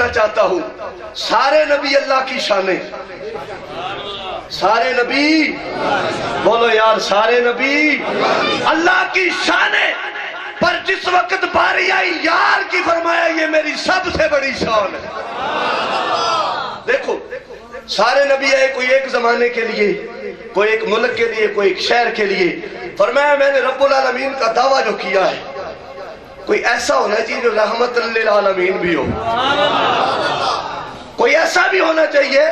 کرنا چاہتا ہوں، سارے نبی اللہ کی شانیں، سارے نبی، بولو یار، سارے نبی اللہ کی شانیں، پر جس وقت باری آئی یار کی فرمایا یہ میری سب سے بڑی شان ہے۔ دیکھو سارے نبی آئے، کوئی ایک زمانے کے لیے، کوئی ایک ملک کے لیے، کوئی ایک شہر کے لیے، فرمایا میں نے رب العالمین کا دعویٰ جو کیا ہے کوئی ایسا ہونا چاہیے جو رحمت للعالمین بھی ہو، کوئی ایسا بھی ہونا چاہیے،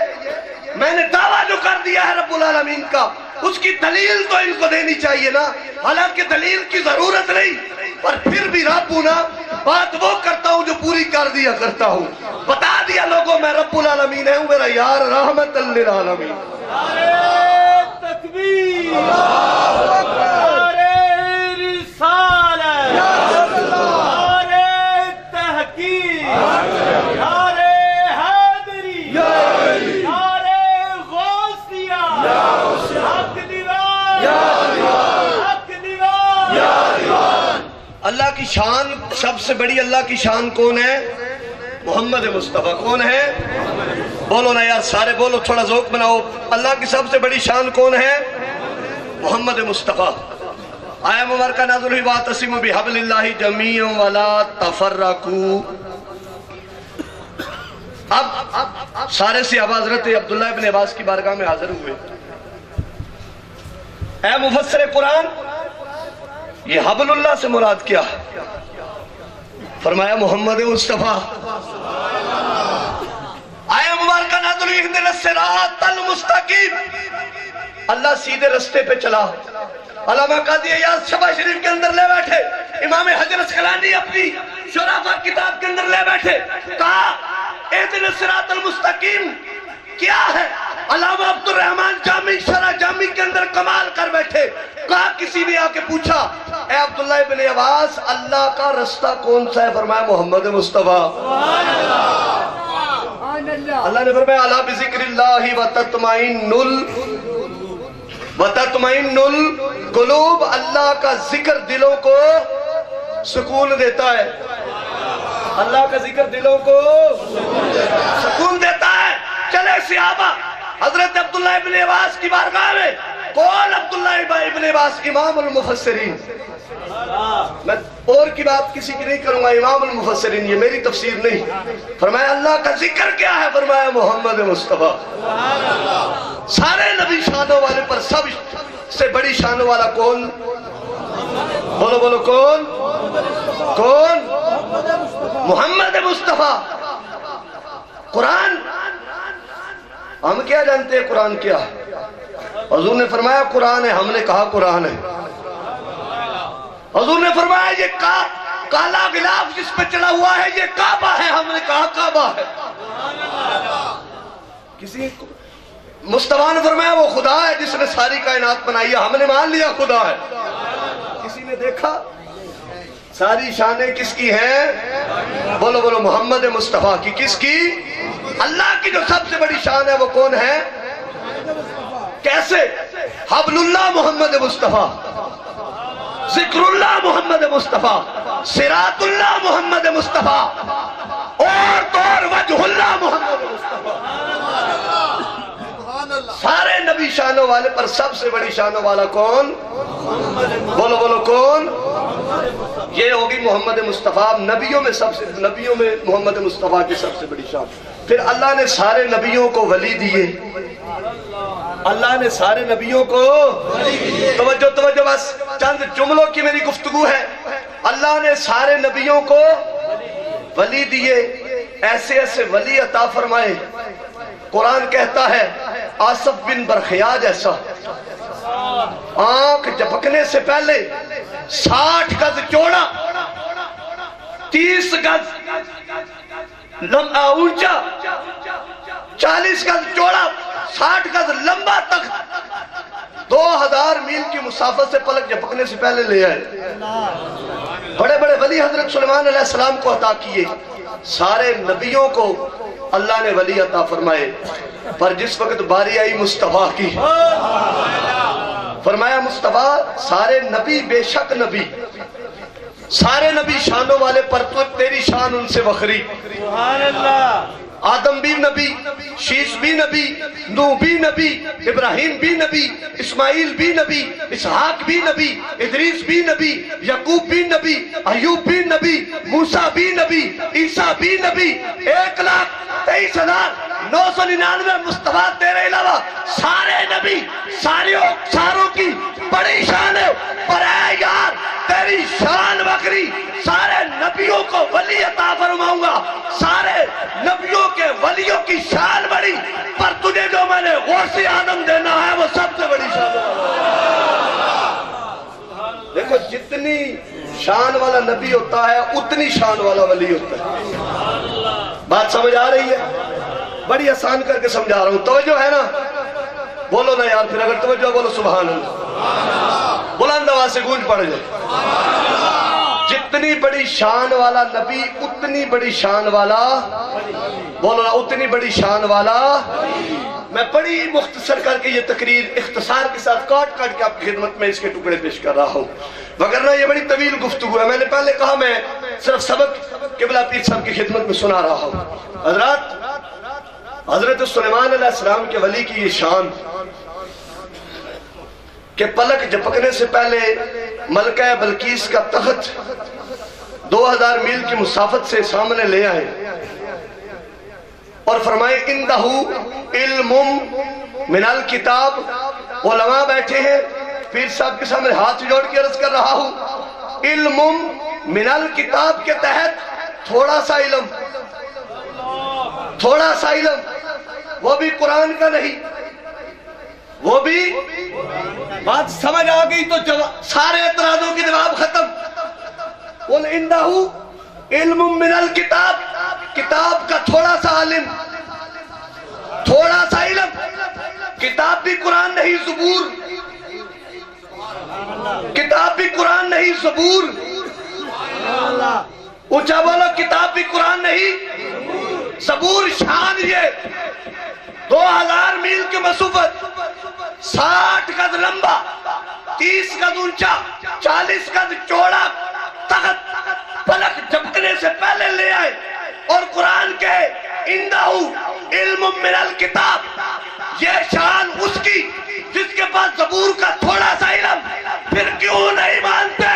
میں نے دعویٰ جو کر دیا ہے رب العالمین کا اس کی دلیل تو ان کو دینی چاہیے نا، حالانکہ دلیل کی ضرورت نہیں، پر پھر بھی رب نا بات وہ کرتا ہوں جو پوری کر دیا کرتا ہوں، بتا دیا لوگوں میں رب العالمین ہوں، میرا یار رحمت للعالمین۔ تکبیر، نعرہ رسالت، نعرہ تحقیق، نعرہ حیدری، نعرہ غوثیہ، حق دیوان، حق دیوان۔ اللہ کی شان سب سے بڑی، اللہ کی شان کون ہے؟ محمد مصطفیٰ۔ کون ہے؟ بولو نا یار، سارے بولو، تھوڑا ذوق بناؤ۔ اللہ کی سب سے بڑی شان کون ہے؟ محمد مصطفیٰ۔ آیا مبارکہ نازل ہوئی وَاعْتَصِمُوا بِحَبْلِ اللَّهِ جَمِيعًا وَلَا تَفَرَّقُوا۔ اب سارے صحابہ حضرت عبداللہ ابن عباس کی بارگاہ میں حاضر ہوئے۔ اے مفسر قرآن، یہ حبل اللہ سے مراد کیا؟ فرمایا محمد مصطفیٰ۔ آیا مبارکہ نازل ہوئی اہدنا الصراط المستقیم، اللہ سیدھے رستے پہ چلا۔ علامہ قاضی ایاز شفا شریف کے اندر لے بیٹھے، امام حجر اسقلانی اپنی شرافہ کتاب کے اندر لے بیٹھے، کہا اہدنا الصراط المستقیم کیا ہے؟ علامہ عبد الرحمن جامی شرح جامی کے اندر کمال کر بیٹھے، کہا کسی نے آ کے پوچھا اے عبداللہ ابن عباس اللہ کا رستہ کون سا ہے؟ فرمایا محمد مصطفیٰ۔ اللہ نے فرمایا الا بذکر اللہ وتطمئن القلوب، اللہ کا ذکر دلوں کو سکون دیتا ہے، اللہ کا ذکر دلوں کو سکون دیتا ہے۔ چلے صحابہ حضرت عبداللہ ابن عباس کی بارگاہ میں، کون عبداللہ ابن عباس؟ امام المفسرین۔ میں اور کی بات کسی کی نہیں کروں گا، امام المفسرین، یہ میری تفسیر نہیں۔ فرمایا اللہ کا ذکر کیا ہے؟ فرمایا محمد مصطفیٰ۔ سارے نبی شانوں والے پر سب سے بڑی شانوں والا کون؟ بولو بولو، کون؟ کون؟ محمد مصطفیٰ۔ قرآن ہم کیا جانتے ہیں قرآن کیا؟ حضور نے فرمایا قرآن ہے، ہم نے کہا قرآن ہے۔ حضور نے فرمایا یہ کالا غلاف جس پہ چلا ہوا ہے یہ کعبہ ہے، ہم نے کہا کعبہ ہے۔ کسی مصطفیٰ نے فرمایا وہ خدا ہے جس نے ساری کائنات بنائی ہے، ہم نے مان لیا خدا ہے۔ کسی نے دیکھا؟ ساری شانیں کس کی ہیں؟ بولو بولو، محمد مصطفیٰ کی۔ کس کی؟ اللہ کی جو سب سے بڑی شان ہے وہ کون ہے؟ کیسے؟ حبل اللہ محمد مصطفیٰ، ذکر اللہ محمد مصطفیٰ، صراط اللہ محمد مصطفیٰ، اور وجہ اللہ محمد مصطفیٰ۔ سارے نبی شانوں والے پر سب سے بڑی شانوں والا کون؟ بولو بولو، کون؟ یہ ہوگی محمد مصطفیٰ۔ نبیوں میں محمد مصطفیٰ کی سب سے بڑی شان۔ پھر اللہ نے سارے نبیوں کو ولی دیے، اللہ نے سارے نبیوں کو توجہ توجہ، بس چند جملوں کی میری گفتگو ہے۔ اللہ نے سارے نبیوں کو ولی دیے، ایسے ایسے ولی عطا فرمائے۔ قرآن کہتا ہے آصف بن برخیا جیسا آنکھ جھپکنے سے پہلے 60 گز چوڑا، 30 گز اونچا، 40 گز چوڑا، 60 گز لمبا تخت 2000 میل کی مسافت سے پلک جھپکنے سے پہلے لے آئے۔ بڑے بڑے ولی حضرت سلیمان علیہ السلام کو عطا کیے۔ سارے نبیوں کو اللہ نے ولی عطا فرمائے، پر جس وقت باری آئی مصطفیٰ کی، فرمایا مصطفیٰ سارے نبی بے شک نبی، سارے نبی شانوں والے پر تو تیری شان ان سے وخری. سبحان اللہ. آدم بھی نبی، شیش بھی نبی، نوح بھی نبی، ابراہیم بھی نبی، اسماعیل بھی نبی، اسحاق بھی نبی، ادریس بھی نبی، یعقوب بھی نبی، ایوب بھی نبی، موسیٰ بھی نبی، عیسیٰ بھی نبی. 1,23,999 مصطفیٰ تیرے علاوہ سارے نبی، ساروں کی بڑی شان ہے. پر اے یار تیری شان وکری، سارے نبیوں کو ولی عطا فرماؤں گا، سارے نبیوں کے ولیوں کی شان بڑی، پر تجھے جو میں نے غوث اعظم دینا ہے وہ سب سے بڑی شان ہے. دیکھو جتنی شان والا نبی ہوتا ہے اتنی شان والا ولی ہوتا ہے. بات سمجھ آ رہی ہے؟ بڑی آسان کر کے سمجھا رہا ہوں. توجہ ہے نا؟ بولو نا یار، پھر اگر توجہ بولو سبحان اللہ. بلند آواز سے گونج پڑ جائے. جتنی بڑی شان والا نبی اتنی بڑی شان والا، بولو نا اتنی بڑی شان والا. میں بڑی مختصر کر کے یہ تقریر اختصار کے ساتھ کاٹ کے آپ کی خدمت میں اس کے ٹکڑے پیش کر رہا ہوں، وگرنہ یہ بڑی طویل گفتگو ہے. میں نے پہلے کہا میں صرف سبق قبلہ پیر صاحب کی خدمت میں سنا رہا ہوں. حضرات، حضرت سلیمان علیہ السلام کے ولی کی یہ شان کہ پلک جھپکنے سے پہلے ملکہ بلقیس کا تخت 2000 میل کی مسافت سے سامنے لے آئے اور فرمائے اِنَّهُ عِلْمٌ مِنَ الْكِتاب. علماء بیٹھے ہیں، پیر صاحب کے سامنے ہاتھ جوڑ کے عرض کر رہا ہوں، علم من الکتاب کے تحت تھوڑا سا علم، تھوڑا سا علم، وہ بھی قرآن کا نہیں، وہ بھی بات سمجھ آ گئی تو سارے اعتراضوں کی جواب ختم. قُلْ إِنَّهُ عِلْمٌ مِنَ الْكِتاب، کتاب کا تھوڑا سا علم، تھوڑا سا علم. کتاب بھی قرآن نہیں زبور، کتاب بھی قرآن نہیں زبور. اونچا بولو، کتاب بھی قرآن نہیں زبور. شان یہ 2000 میل کی مسافت، 60 گز لمبا، 30 گز اونچا، 40 گز چوڑا تخت پلک جھپکنے سے پہلے لے آئے اور قرآن کے اِنَّهُ عِلْمٌ مِنَ الْكِتاب. یہ شان اس کی جس کے پاس زبور کا تھوڑا سا علم. پھر کیوں نہیں مانتے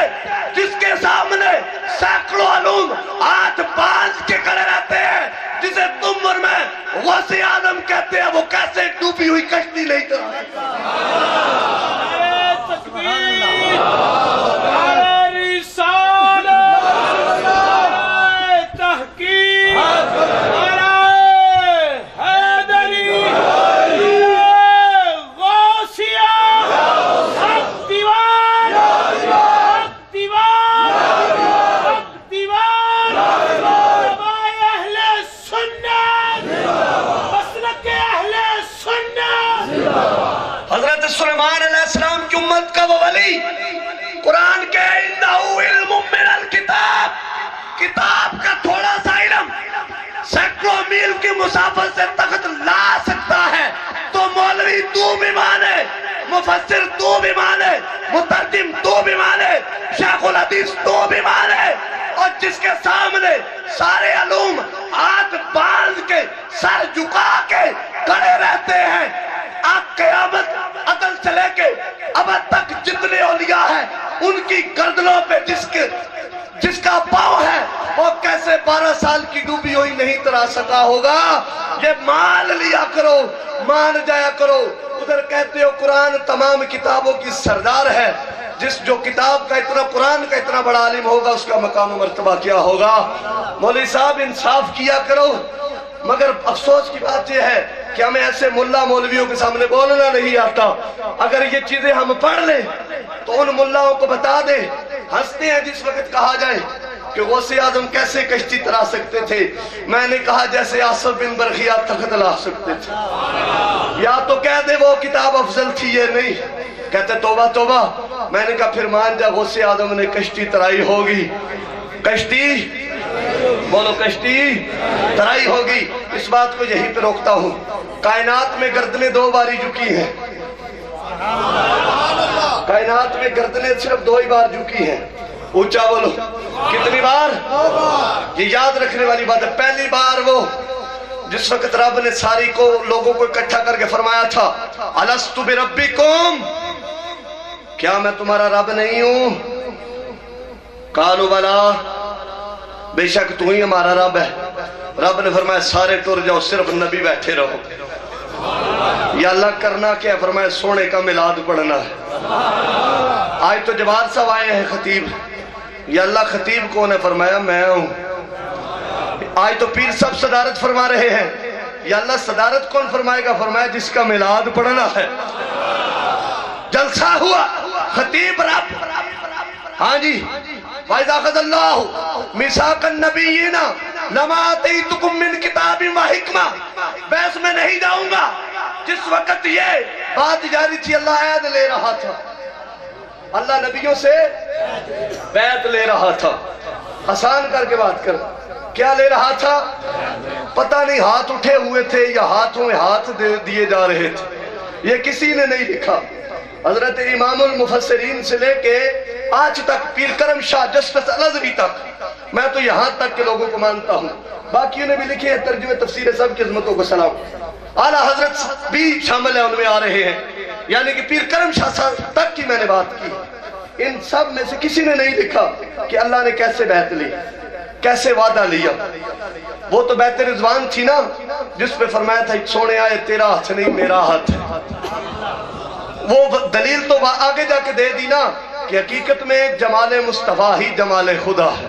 جس کے سامنے سینکڑوں علوم ہاتھ باندھ کے کھڑے رہتے ہیں، جسے تم اور میں غوث اعظم کہتے ہیں، وہ کیسے ڈوبی ہوئی کشتی نہیں تھا. حضرت سلیمان علیہ السلام کی امت کا وہ ولی قرآن کے اِنَّهُ عِلْمٌ مِنَ الْكِتاب، کتاب کا تھوڑا سا علم سینکڑوں میل کی مسافت سے تخت لا سکتا ہے. تو مولوی تو بھی مانے، مفسر تو بھی مانے، مترجم تو بھی مانے، شیخ الحدیث تو بھی مانے. اور جس کے سامنے سارے علوم ہاتھ باندھ کے سر جھکا کے کھڑے رہتے ہیں، آج قیامت عدل سے لے کے اب تک جتنے اولیاء ہیں ان کی گردنوں پہ جس کا پاؤں ہے وہ کیسے 12 سال کی ڈوبی ہوئی نہیں ترا سکا ہوگا. یہ مان لیا کرو، مان جایا کرو. ادھر کہتے ہو قرآن تمام کتابوں کی سردار ہے. جو کتاب کا اتنا، قرآن کا اتنا بڑا عالم ہوگا اس کا مقام و مرتبہ کیا ہوگا. مولوی صاحب انصاف کیا کرو. مگر افسوس کی بات یہ ہے کہ ہمیں ایسے ملا مولویوں کے سامنے بولنا نہیں آتا. اگر یہ چیزیں ہم پڑھ لیں تو ان ملاؤں کو بتا دیں. ہنستے ہیں جس وقت کہا جائے کہ غوث اعظم کیسے کشتی ترا سکتے تھے. میں نے کہا جیسے آصف بن برخیہ تخت لا سکتے تھے. یا تو کہہ دے وہ کتاب افضل تھی، یہ نہیں. کہتے توبہ توبہ. میں نے کہا پھر مان جا غوث اعظم نے کشتی ترائی ہوگی. کشتی بولو، کشتی ترائی ہوگی. اس بات کو یہیں پہ روکتا ہوں. کائنات میں گردنیں 2 باری جھکی ہیں. کائنات میں گردنیں صرف 2 ہی بار جھکی ہیں. اونچا بولو کتنی بار؟ یہ یاد رکھنے والی بات ہے. پہلی بار وہ جس وقت رب نے ساری کو لوگوں کو اکٹھا کر کے فرمایا تھا الستُ بربکم، کیا میں تمہارا رب نہیں ہوں؟ قالوا بلا، بے شک تو ہی ہمارا رب ہے. رب نے فرمایا سارے ٹر جاؤ، صرف نبی بیٹھے رہو. یا اللہ کرنا کیا ہے؟ فرمایا سونے کا میلاد پڑھنا ہے. آج تو جوار صاحب آئے ہیں خطیب. یا اللہ خطیب کون ہے؟ فرمایا میں ہوں. آج تو پیر صاحب صدارت فرما رہے ہیں. یا اللہ صدارت کون فرمائے گا؟ فرمایا جس کا میلاد پڑھنا ہے. جلسہ ہوا، خطیب رب. ہاں جی، وَإِذَا أَخَذَ اللَّهُ مِيثَاقَ النَّبِيِّينَ لَمَا آتَيْتُكُم مِّن کِتَابٍ وَحِکْمَةٍ. بحث میں نہیں جاؤں گا. جس وقت یہ بات جاری تھی اللہ عہد لے رہا تھا، اللہ نبیوں سے بیعت لے رہا تھا. آسان کر کے بات کر، کیا لے رہا تھا؟ پتہ نہیں ہاتھ اٹھے ہوئے تھے یا ہاتھوں میں ہاتھ دیے جا رہے تھے، یہ کسی نے نہیں لکھا. حضرت امام المفسرین سے لے کے آج تک پیر کرم شاہ جسٹس الازری تک، میں تو یہاں تک کے لوگوں کو مانتا ہوں. باقیوں نے بھی لکھے ہیں ترجمہ تفسیر، سب کی عظمتوں کو سلام. اعلیٰ حضرت بھی شامل ہیں، ان میں آ رہے ہیں. یعنی کہ پیر کرم شاہ صاحب تک کی میں نے بات کی. ان سب میں سے کسی نے نہیں لکھا کہ اللہ نے کیسے بیعت لی، کیسے وعدہ لیا. وہ تو بیعت رضوان تھی نا، جس پہ فرمایا تھا سونے آئے تیرا ہاتھ نہیں میرا ہاتھ ہے. وہ دلیل تو آگے جا کے دے دی نا کہ حقیقت میں جمال مصطفیٰ ہی جمال خدا ہے.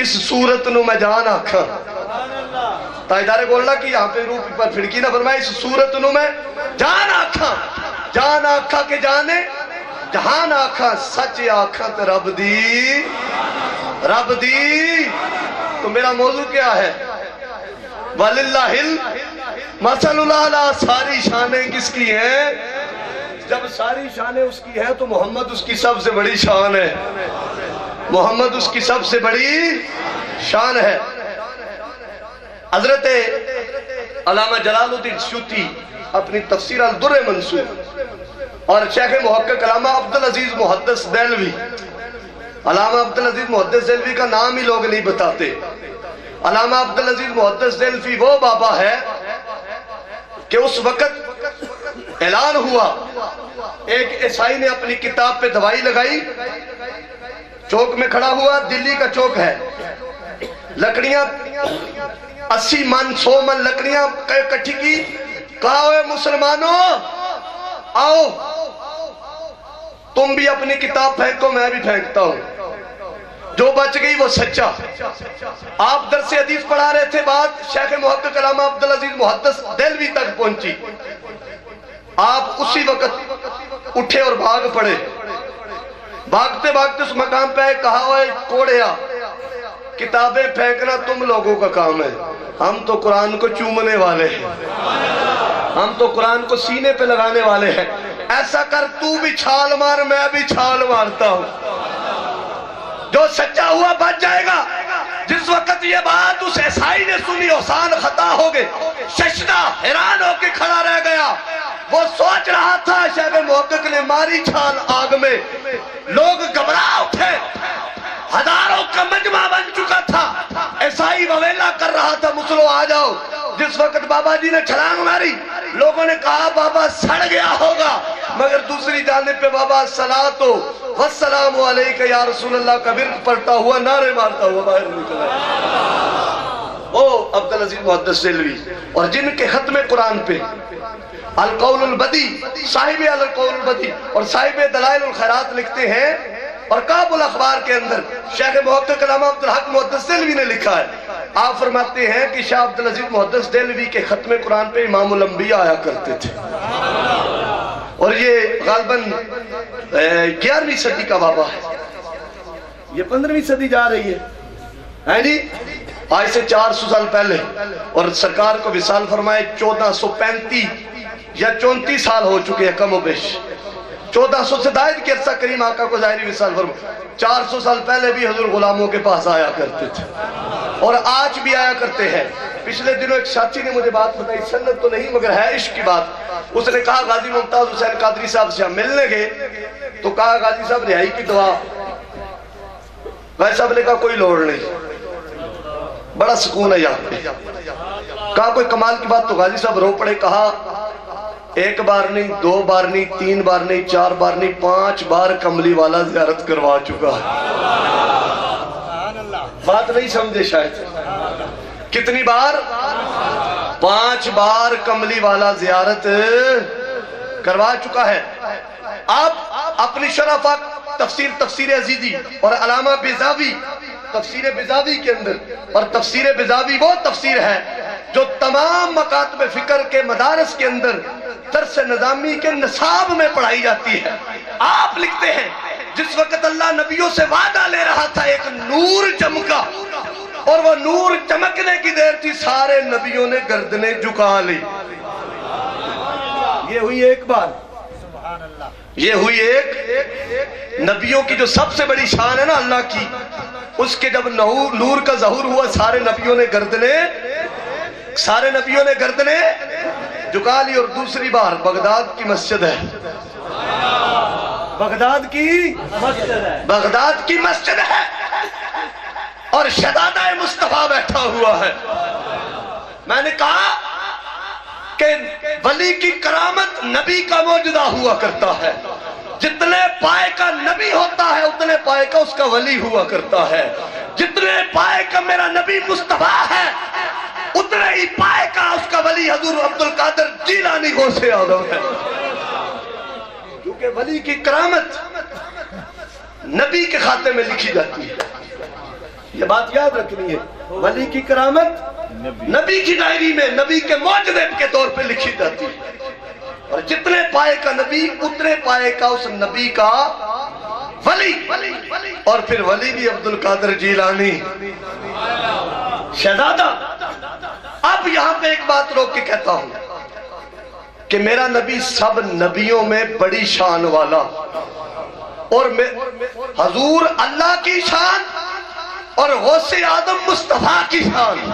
اس صورت نو میں جان آکھاں، تاجدار بولنا کہ یہاں پہ روح پر پھڑکی نہ فرمائے، اس صورت نو میں جان آکھاں. جان آکھاں کے جانے جہان آکھاں، سچ آکھاں تے رب دی رب دی. تو میرا موضوع کیا ہے؟ وَلِلَّهِ الْمَثَلُ الْأَعْلَىٰ. ساری شانیں کس کی ہیں؟ جب ساری شانیں اس کی ہیں تو محمد اس کی سب سے بڑی شان ہے. محمد اس کی سب سے بڑی شان ہے. حضرت علامہ جلال الدین سیوطی اپنی تفسیر الدر منصور اور شیخ محقق علامہ عبدالعزیز محدث دہلوی، علامہ عبدالعزیز محدث دہلوی کا نام ہی لوگ نہیں بتاتے. علامہ عبدالعزیز محدث دہلوی وہ بابا ہے کہ اس وقت اعلان ہوا، ایک عیسائی نے اپنی کتاب پہ دوائی لگائی، چوک میں کھڑا ہوا، دلی کا چوک ہے، لکڑیاں 80 من 100 من لکڑیاں کٹھی کی. کہا ہوئے مسلمانوں آؤ تم بھی اپنی کتاب پھینکو، میں بھی پھینکتا ہوں. جو بچ گئی وہ سچا. آپ درس حدیث پڑھا رہے تھے، بات شیخ محقق علامہ عبدالعزیز محدث دہلوی تک پہنچی. آپ اسی وقت اٹھے اور بھاگ پڑے. بھاگتے بھاگتے اس مقام پہ کہا ہوئے کوڑیا کتابیں پھینکنا تم لوگوں کا کام ہے، ہم تو قرآن کو چومنے والے ہیں، ہم تو قرآن کو سینے پہ لگانے والے ہیں. ایسا کر تو بھی چھال مار، میں بھی چھال مارتا ہوں. جو سچا ہوا بچ جائے گا. جس وقت یہ بات اس عیسائی نے سنی، حسان خطا ہو گئے، ششدہ حیران ہو کے کھڑا رہ گیا. وہ سوچ رہا تھا، شیخ محقق نے ماری چھال آگ میں. لوگ گھبرا اٹھے، ہزاروں کا مجمع بن چکا تھا. عیسائی وویلا کر رہا تھا، مسلو آ جاؤ. جس وقت بابا جی نے چھلانگ ماری، لوگوں نے کہا بابا سڑ گیا ہوگا. مگر دوسری جانب پہ بابا الصلاۃ والسلام علیک یا رسول اللہ کا ورد پڑھتا ہوا، نعرے مارتا ہوا باہر نکلا. او عبدالعزیز محدث دہلوی، اور جن کے ختم قرآن پہ القول البدی، صاحب القول البدی اور صاحب دلائل الخیرات لکھتے ہیں، اور کعب الاخبار کے اندر شیخ محقق علامہ عبدالحق محدث دہلوی نے لکھا ہے. آپ فرماتے ہیں کہ شاہ عبدالعزیز محدث دہلوی کے ختم قرآن پہ امام الانبیاء آیا کرتے تھے. اور یہ غالباً 11ویں صدی کا بابا ہے، یہ 15ویں صدی جا رہی ہے جی. آج سے 400 سال پہلے، اور سرکار کو وصال فرمائے 1435 یا 34 سال ہو چکے ہیں کم و بیش. 1400 سے زائد کے عرصہ کریم آقا کو ظاہری وصال فرمائے. 400 سال پہلے بھی حضور غلاموں کے پاس آیا کرتے تھے اور آج بھی آیا کرتے ہیں. پچھلے دنوں ایک ساتھی نے مجھے بات بتائی، سنت تو نہیں مگر ہے عشق کی بات. اس نے کہا غازی ممتاز حسین قادری صاحب سے ہم ملنے گئے تو کہا غازی صاحب رہائی کی دعا غازی صاحب نے کہا کوئی لوڑ نہیں، بڑا سکون ہے یہاں پہ۔ کہا کوئی کمال کی بات، تو غازی صاحب رو پڑے، کہا ایک بار نہیں، دو بار نہیں، تین بار نہیں، چار بار نہیں، 5 بار کملی والا زیارت کروا چکا ہے۔ بات نہیں سمجھے شاید، کتنی بار؟ 5 بار کملی والا زیارت کروا چکا ہے۔ آپ اپنی شرف تفسیر عزیزی اور علامہ بیضاوی تفسیر بیضاوی کے اندر، اور تفسیر بیضاوی وہ تفسیر ہے جو تمام مکاتب فکر کے مدارس کے اندر درس نظامی کے نصاب میں پڑھائی جاتی ہے۔ آپ لکھتے ہیں جس وقت اللہ نبیوں سے وعدہ لے رہا تھا ایک نور چمکا، اور وہ نور چمکنے کی دیر تھی، سارے نبیوں نے گردنیں جھکا لی۔ یہ ہوئی ایک بار، یہ ہوئی ایک نبیوں کی جو سب سے بڑی شان ہے نا اللہ کی، اس کے جب نور کا ظہور ہوا، سارے نبیوں نے گردنیں جھکا لی۔ اور دوسری بار بغداد کی مسجد ہے، بغداد کی مسجد ہے، اور شہزادہ مصطفیٰ بیٹھا ہوا ہے۔ میں نے کہا کہ ولی کی کرامت نبی کا معجزہ ہوا کرتا ہے، جتنے پائے کا نبی ہوتا ہے اتنے پائے کا اس کا ولی ہوا کرتا ہے، جتنے پائے کا میرا نبی مصطفیٰ ہے اتنے ہی پائے کا اس کا ولی حضور عبدالقادر جیلانی غوث اعظم ہے۔ کیونکہ ولی کی کرامت نبی کے خاتے میں لکھی جاتی ہے، یہ بات یاد رکھنی ہے۔ ولی کی کرامت نبی کی ڈائری میں نبی کے معجزے کے طور پہ لکھی جاتی ہے، اور جتنے پائے کا نبی اتنے پائے کا اس نبی کا ولی، اور پھر ولی بھی عبدالقادر جیلانی شہزادہ۔ اب یہاں پہ ایک بات روک کے کہتا ہوں کہ میرا نبی سب نبیوں میں بڑی شان والا، اور حضور اللہ کی شان اور غوث اعظم مصطفیٰ کی شان۔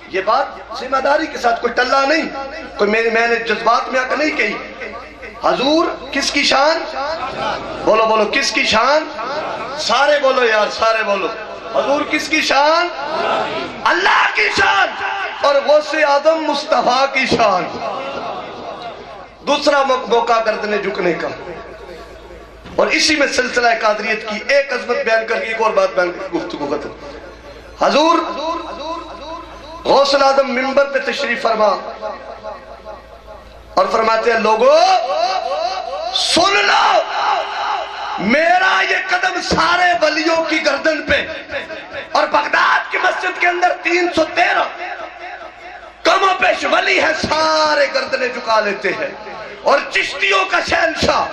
یہ بات ذمہ داری کے ساتھ، کوئی ٹلا نہیں، کوئی میں نے جذبات میں آ کر نہیں کہی۔ حضور کس کی شان؟ بولو بولو، کس کی شان؟ سارے بولو یار، سارے بولو۔ حضور کس کی شان؟ اللہ کی شان، اور غوث اعظم مصطفیٰ کی شان۔ دوسرا موقع گردنیں جھکنے کا، اور اسی میں سلسلہ قادریت کی ایک عظمت بیان کر کے ایک اور بات بیان کر گفتگو ختم۔ حضور غوث اعظم منبر پہ تشریف فرما اور فرماتے ہیں لوگو سن لو، میرا یہ قدم سارے ولیوں کی گردن پہ، اور بغداد کی مسجد کے اندر 313 کم و بیش ولی ہیں، سارے گردنیں جھکا لیتے ہیں، اور چشتیوں کا شہنشاہ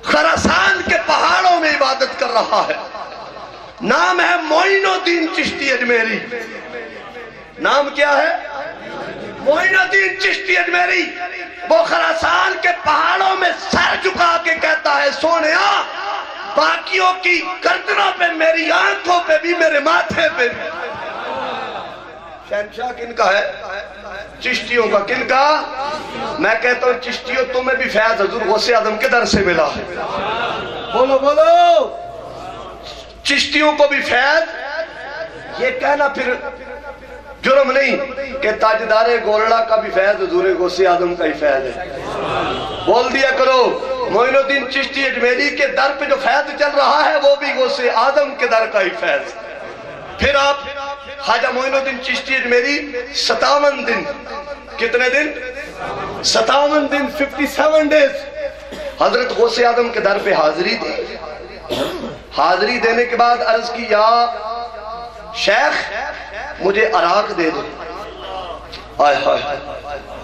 خراسان کے پہاڑوں میں عبادت کر رہا ہے، نام ہے معین الدین چشتی اجمیری۔ نام کیا ہے؟ معین الدین چشتی اجمیری۔ وہ خراسان کے پہاڑوں میں سر جھکا کے کہتا ہے سونیا باقیوں کی گردنوں پہ، میری آنکھوں پہ بھی، میرے ماتھے پہ بھی۔ شہنشاہ کن کا ہے؟ چشتیوں کا۔ کن کا؟ میں کہتا ہوں چشتیوں تمہیں بھی فیض حضور غوث اعظم کے در سے ملا ہے۔ بولو بولو، چشتیوں کو بھی فیض۔ یہ کہنا پھر جرم نہیں کہ تاجدار گولڑا کا بھی فیض حضور غوث اعظم کا ہی فیض ہے۔ بول دیا کرو معین الدین چشتی اجمیری کے در پہ جو فیض چل رہا ہے وہ بھی غوث اعظم کے در کا ہی فیض۔ پھر آپ خواجہ معین الدین چشتی اجمیری 57 دن، کتنے دن؟ 57 دن، 57 ڈیز حضرت غوث اعظم کے در پہ حاضری دی۔ حاضری دینے کے بعد عرض کی یا شیخ مجھے عراق دے دو۔ آئے ہائے،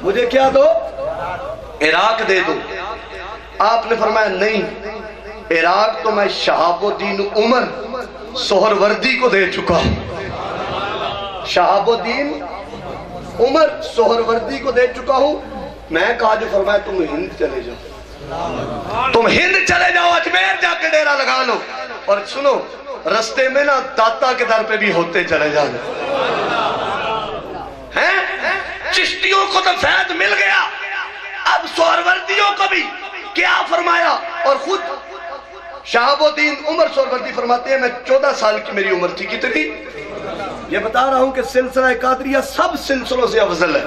مجھے کیا دو؟ عراق دے دو۔ آپ نے فرمایا نہیں، عراق تو میں شہاب الدین عمر سہروردی کو دے چکا ہوں۔ شہاب الدین عمر سہروردی کو دے چکا ہوں۔ میں کہا جو فرمایا تم ہند چلے جاؤ، تم ہند چلے جاؤ، اجمیر جا کے ڈیرہ لگا لو، اور سنو رستے میں نا داتا کے در پہ بھی ہوتے چلے جانا۔ چشتیوں کو تو فیض مل گیا، اب سہروردیوں کو بھی کیا فرمایا، اور خود شہاب الدین عمر سہروردی فرماتے ہیں میں 14 سال کی میری عمر تھی. کتنی؟ یہ بتا رہا ہوں کہ سلسلہ قادریہ سب سلسلوں سے افضل ہے.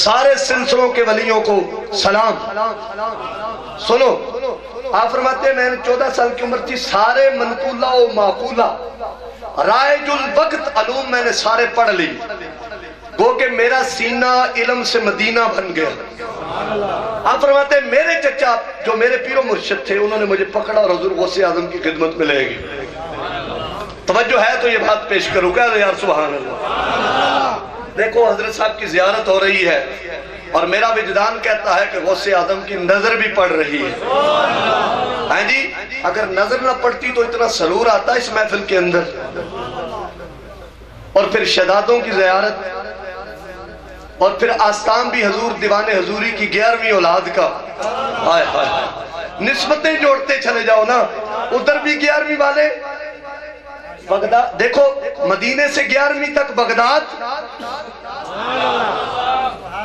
سارے سلسلوں کے ولیوں کو سلام. سنو، آپ فرماتے ہیں میں نے 14 سال کی عمر تھی. سارے منقولہ و معقولہ رائج الوقت علوم میں نے سارے پڑھ لی. گو کہ میرا سینہ علم سے مدینہ بن گیا. آپ فرماتے ہیں میرے چچا جو میرے پیر و مرشد تھے انہوں نے مجھے پکڑا اور حضور غوث اعظم کی خدمت میں لے گئے. توجہ ہے تو یہ بات پیش کروں گا یار. سبحان اللہ. دیکھو حضرت صاحب کی زیارت ہو رہی ہے اور میرا وجدان کہتا ہے کہ غوث اعظم کی نظر بھی پڑ رہی ہے. ہاں جی، اگر نظر نہ پڑتی تو اتنا سرور آتا اس محفل کے اندر. اور پھر شہزادوں کی زیارت اور پھر آستان بھی حضور دیوان حضوری کی 11ویں اولاد کا. ہائے ہائے، نسبتیں جوڑتے چلے جاؤ نا. ادھر بھی 11ویں والے بغداد. دیکھو مدینے سے 11ویں تک بغداد،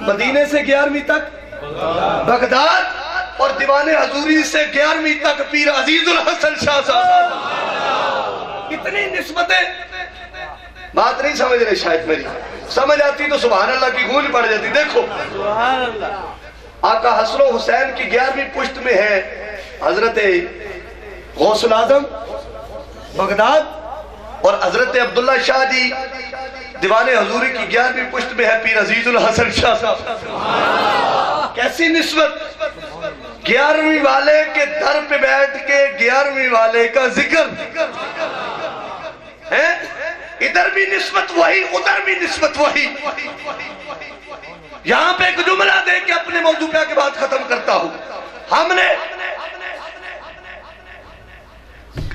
مدینے سے 11ویں تک بغداد، اور دیوان حضوری سے 11ویں تک پیر عزیز الحسن شاہ صاحب. کتنی نسبتیں. بات نہیں سمجھ رہے شاید میری. سمجھ آتی تو سبحان اللہ کی گونج پڑ جاتی. دیکھو آقا حسن و حسین کی 11ویں پشت میں ہے حضرت غوث الاعظم بغداد، اور حضرت عبداللہ شاہ جی دیوان حضوری کی 11ویں پشت میں ہے پیر عزیز الحسن شاہ صاحب. کیسی نسبت. 11ویں والے کے در پہ بیٹھ کے 11ویں والے کا ذکر ہے. ادھر بھی نسبت وہی، ادھر بھی نسبت وہی. یہاں پہ ایک جملہ دے کے اپنے موضوع پہ کے بعد ختم کرتا ہوں. ہم نے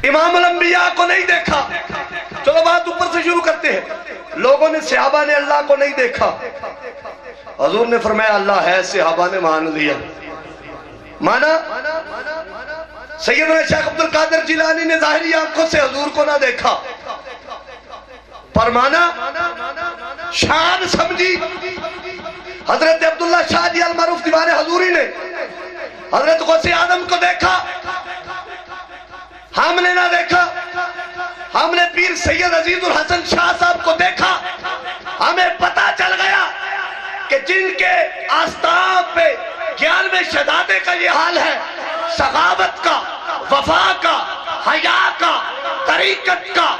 امام الانبیاء کو نہیں دیکھا. چلو بات اوپر سے شروع کرتے ہیں. لوگوں نے صحابہ نے اللہ کو نہیں دیکھا. حضور نے فرمایا اللہ ہے، صحابہ نے مان لیا. مانا سیدنا شیخ عبد القادر جیلانی نے ظاہری آنکھوں سے حضور کو نہ دیکھا، پر مانا شان سمجھی. حضرت عبداللہ شاہ جی المعروف دیوان حضوری نے حضرت غوث اعظم کو دیکھا، ہم نے نہ دیکھا. ہم نے پیر سید عزیز الحسن شاہ صاحب کو دیکھا. ہمیں پتا چل گیا کہ جن کے آستان پہ 11ویں شہزادے کا یہ حال ہے، سخاوت کا، وفا کا، حیا کا، طریقت کا،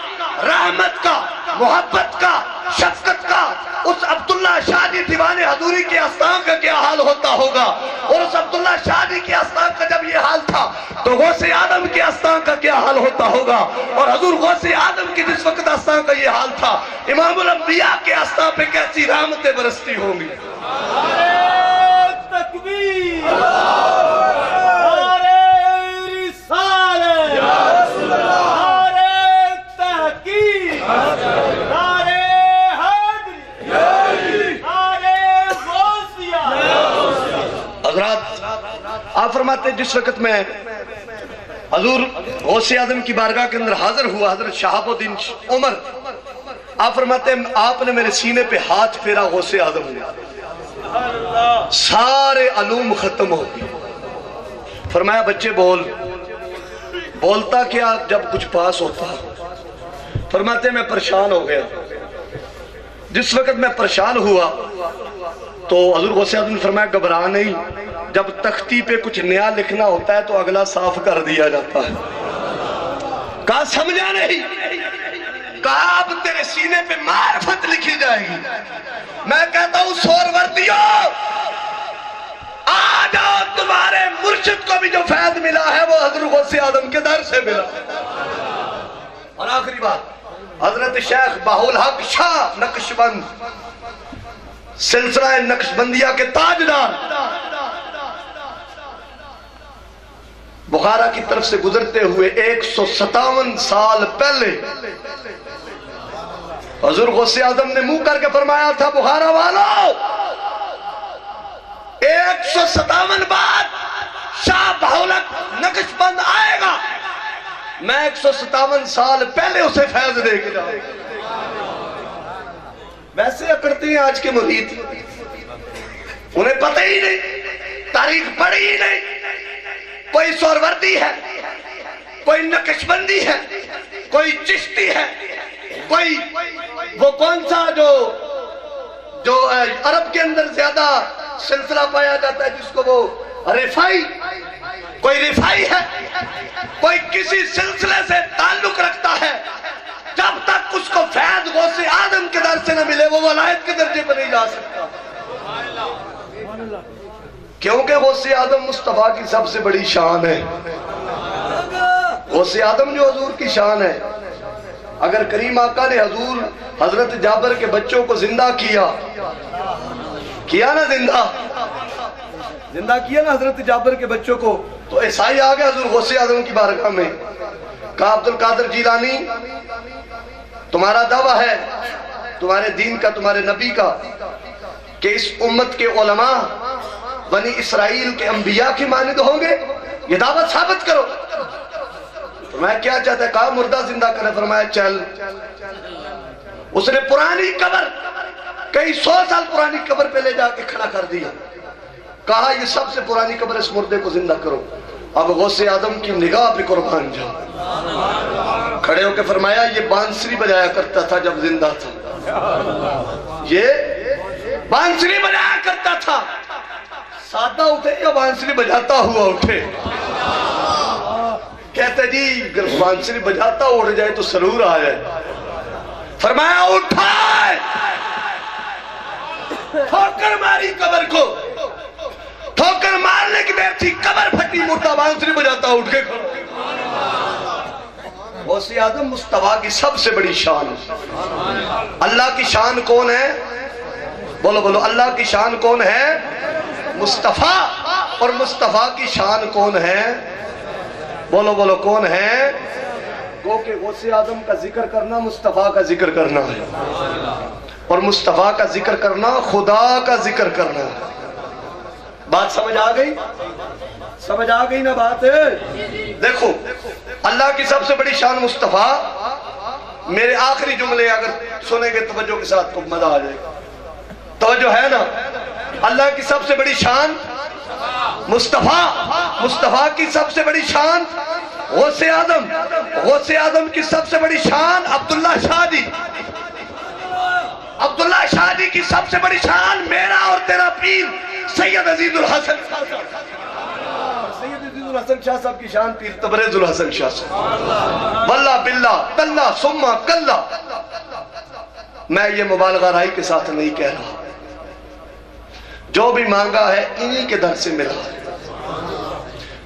رحمت کا، محبت کا، شفقت کا، اس عبداللہ شاہ جی دیوان حضوری کے آستان کا کیا حال ہوتا ہوگا. اور اس عبداللہ شاہ جی کے آستان کا جب یہ حال تھا تو غوث اعظم کے آستان کا کیا حال ہوتا ہوگا. اور حضور غوث اعظم کی جس وقت آستان کا یہ حال تھا، امام الانبیاء کے آستان پہ کیسی رحمتیں برستی ہوں گی. تکبیر، نعرہ رسالت، نعرہ تحقیق، نعرہ حیدری، نعرہ غوثیہ. حضرات آپ فرماتے ہیں جس وقت میں حضور غوث اعظم کی بارگاہ کے اندر حاضر ہوا، حضرت شہاب الدین عمر، آپ فرماتے ہیں آپ نے میرے سینے پہ ہاتھ پھیرا. غوث اعظم نے سارے علوم ختم ہو گئے. فرمایا بچے بول. بولتا کیا جب کچھ پاس ہوتا. فرماتے ہیں میں پریشان ہو گیا. جس وقت میں پریشان ہوا تو حضور غوث اعظم نے فرمایا گھبرا نہیں، جب تختی پہ کچھ نیا لکھنا ہوتا ہے تو اگلا صاف کر دیا جاتا ہے. کہا سمجھا نہیں. کہا اب تیرے سینے پہ معرفت لکھی جائے گی. میں کہتا ہوں سہروردیو آ جاؤ، تمہارے مرشد کو بھی جو فیض ملا ہے وہ حضرت غوث اعظم کے در سے ملا. اور آخری بات، حضرت شیخ بہاءالحق شاہ نقشبند، سلسلہ نقشبندیہ کے تاجدار، بخارا کی طرف سے گزرتے ہوئے 157 سال پہلے حضور غوث اعظم نے منہ کر کے فرمایا تھا بخارا والو 157 بعد شاہ بہاءالحق نقشبند آئے گا، میں 157 سال پہلے اسے فیض دے کے جاؤں. ویسے اکڑتے ہیں آج کے مرید، انہیں پتہ ہی نہیں، تاریخ پڑھی ہی نہیں. کوئی سہروردی ہے، کوئی نقشبندی ہے، کوئی چشتی ہے، کوئی وہ کون سا جو عرب کے اندر زیادہ سلسلہ پایا جاتا ہے جس کو وہ رفائی، کوئی رفائی ہے، کوئی کسی سلسلے سے تعلق رکھتا ہے، جب تک اس کو فیض غوث آدم کے در سے نہ ملے وہ ولایت کے درجے پر نہیں جا سکتا، کیونکہ غوث آدم مصطفیٰ کی سب سے بڑی شان ہے۔ غوث آدم جو حضور کی شان ہے، اگر کریم آقا نے حضرت جابر کے بچوں کو زندہ کیا نا، زندہ کیا نا حضرت جابر کے بچوں کو، تو عیسائی آ گیا حضور غوث آدم کی بارگاہ میں، کہا عبد القادر جیلانی تمہارا دعویٰ ہے تمہارے دین کا، تمہارے نبی کا، کہ اس امت کے علماء بنی اسرائیل کے انبیاء کی مانند ہوں گے، یہ دعوت ثابت کرو۔ فرمایا کیا چاہتا ہے؟ کہا مردہ زندہ کرے۔ فرمایا چل۔ اس نے پرانی قبر، کئی 100 سال پرانی قبر پہ لے جا کے کھڑا کر دیا، کہا یہ سب سے پرانی قبر، اس مردے کو زندہ کرو۔ اب غوث آدم کی نگاہ پہ قربان جاؤ، کھڑے ہو کے فرمایا یہ بانسری بجایا کرتا تھا جب زندہ تھا، یہ بانسری بجایا کرتا تھا، سادہ اٹھے یا بانسری بجاتا ہوا اٹھے؟ کہتے جی اگر بانسری بجاتا اٹھ جائے تو سرور آ جائے۔ فرمایا اٹھائے، ٹھوکر ماری قبر کو، ٹھوکر مارنے کی دیر تھی، قبر پھٹی، مردہ بانسری بجاتا اٹھ کے کھڑا۔ غوث آدم مصطفیٰ کی سب سے بڑی شان۔ اللہ کی شان کون ہے؟ بولو بولو، اللہ کی شان کون ہے؟ مصطفیٰ۔ اور مصطفیٰ کی شان کون ہے؟ بولو بولو کون ہے؟ گو کہ غوث آدم کا ذکر کرنا مصطفیٰ کا ذکر کرنا ہے، اور مصطفیٰ کا ذکر کرنا خدا کا ذکر کرنا ہے۔ بات سمجھ آ گئی؟ سمجھ آ گئی نا بات؟ دیکھو اللہ کی سب سے بڑی شان مصطفیٰ۔ میرے آخری جملے اگر سنیں گے توجہ کے ساتھ تو مزہ آ جائے گا، توجہ ہے نا؟ اللہ کی سب سے بڑی شان مصطفیٰ، مصطفیٰ کی سب سے بڑی شان غوث آدم، غوث آدم کی سب سے بڑی شان عبداللہ شادی، عبداللہ شادی کی سب سے بڑی شان میرا اور تیرا پیر سید عزیز الحسن، سید عزیز الحسن شاہ صاحب کی شان پیر تبریز الحسن شاہ صاحب۔ واللہ باللہ تاللہ ثم کلہ، میں یہ مبالغہ رائی کے ساتھ نہیں کہہ رہا، جو بھی مانگا ہے انہی کے در سے ملا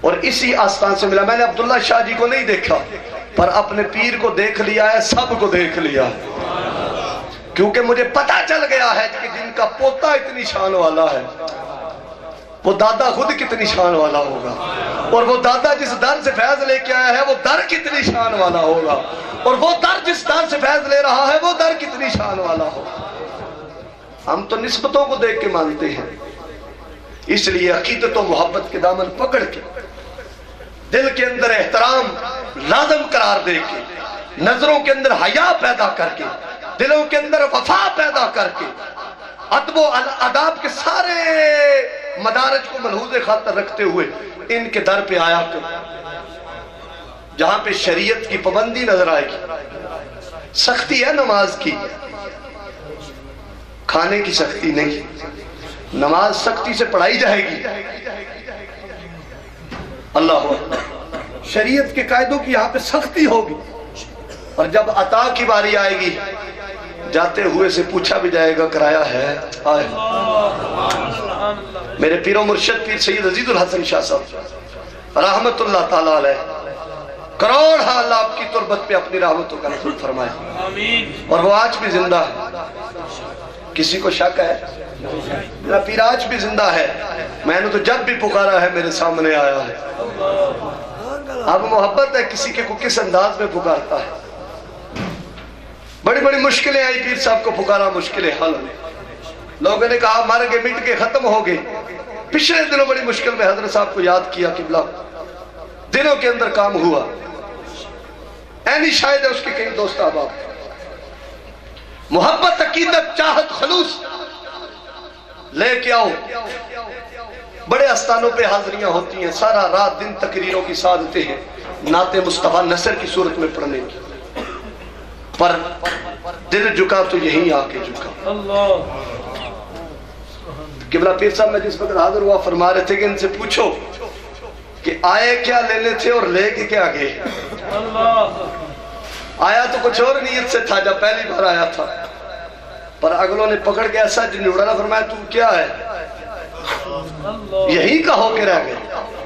اور اسی آستان سے ملا۔ میں نے عبداللہ شاہ جی کو نہیں دیکھا، پر اپنے پیر کو دیکھ لیا ہے، سب کو دیکھ لیا ہے، کیونکہ مجھے پتا چل گیا ہے کہ جن کا پوتا اتنی شان والا ہے وہ دادا خود کتنی شان والا ہوگا، اور وہ دادا جس در سے فیض لے کے آیا ہے وہ در کتنی شان والا ہوگا، اور وہ در جس در سے فیض لے رہا ہے وہ در کتنی شان والا ہوگا۔ ہم تو نسبتوں کو دیکھ کے مانتے ہیں، اس لیے عقیدت و محبت کے دامن پکڑ کے، دل کے اندر احترام لازم قرار دے کے، نظروں کے اندر حیا پیدا کر کے، دلوں کے اندر وفا پیدا کر کے، ادب و آداب کے سارے مدارج کو ملحوظ خاطر رکھتے ہوئے ان کے در پہ آیا کر، جہاں پہ شریعت کی پابندی نظر آئے گی، سختی ہے نماز کی، کھانے کی سختی نہیں، نماز سختی سے پڑھائی جائے گی، اللہ اکبر، شریعت کے قاعدوں کی یہاں پہ سختی ہوگی، اور جب عطا کی باری آئے گی جاتے ہوئے سے پوچھا بھی جائے گا کرایہ ہے؟ آئے۔ میرے پیر و مرشد پیر سید عزیز الحسن شاہ صاحب رحمت اللہ تعالیٰ علیہ کروڑ حال آپ کی تربت پہ اپنی رحمتوں کا نزول فرمائے، اور وہ آج بھی زندہ ہے، کسی کو شک ہے؟ میرا پیر آج بھی زندہ ہے، میں نے تو جب بھی پکارا ہے میرے سامنے آیا ہے۔ اب محبت ہے کسی کے کو کس انداز میں پکارتا ہے۔ بڑی بڑی مشکلیں آئی، پیر صاحب کو پکارا، مشکلیں حل ہوئی، لوگوں نے کہا مر گئے مٹ کے ختم ہو گئے۔ پچھلے دنوں بڑی مشکل میں حضرت صاحب کو یاد کیا، قبلہ دنوں کے اندر کام ہوا، اینی شاید ہے اس کے کئی دوست احباب، محبت عقیدت چاہت خلوص لے کے آؤ۔ بڑے استانوں پہ حاضریاں ہوتی ہیں، سارا رات دن تقریروں کی سعادتیں ہیں، نعت مصطفیٰ نصر کی صورت میں پڑھنے کی، پر دل جھکا تو یہیں آ کے جھکا۔ قبلہ پیر صاحب میں جس وقت حاضر ہوا فرما رہے تھے کہ ان سے پوچھو کہ آئے کیا لینے تھے اور لے کے کیا گئے؟ آیا تو کچھ اور نیت سے تھا جب پہلی بار آیا تھا، پر اگلوں نے پکڑ کے ایسا جن اڑانا، فرمایا تو کیا ہے؟ یہی کا ہو کے رہ گئے۔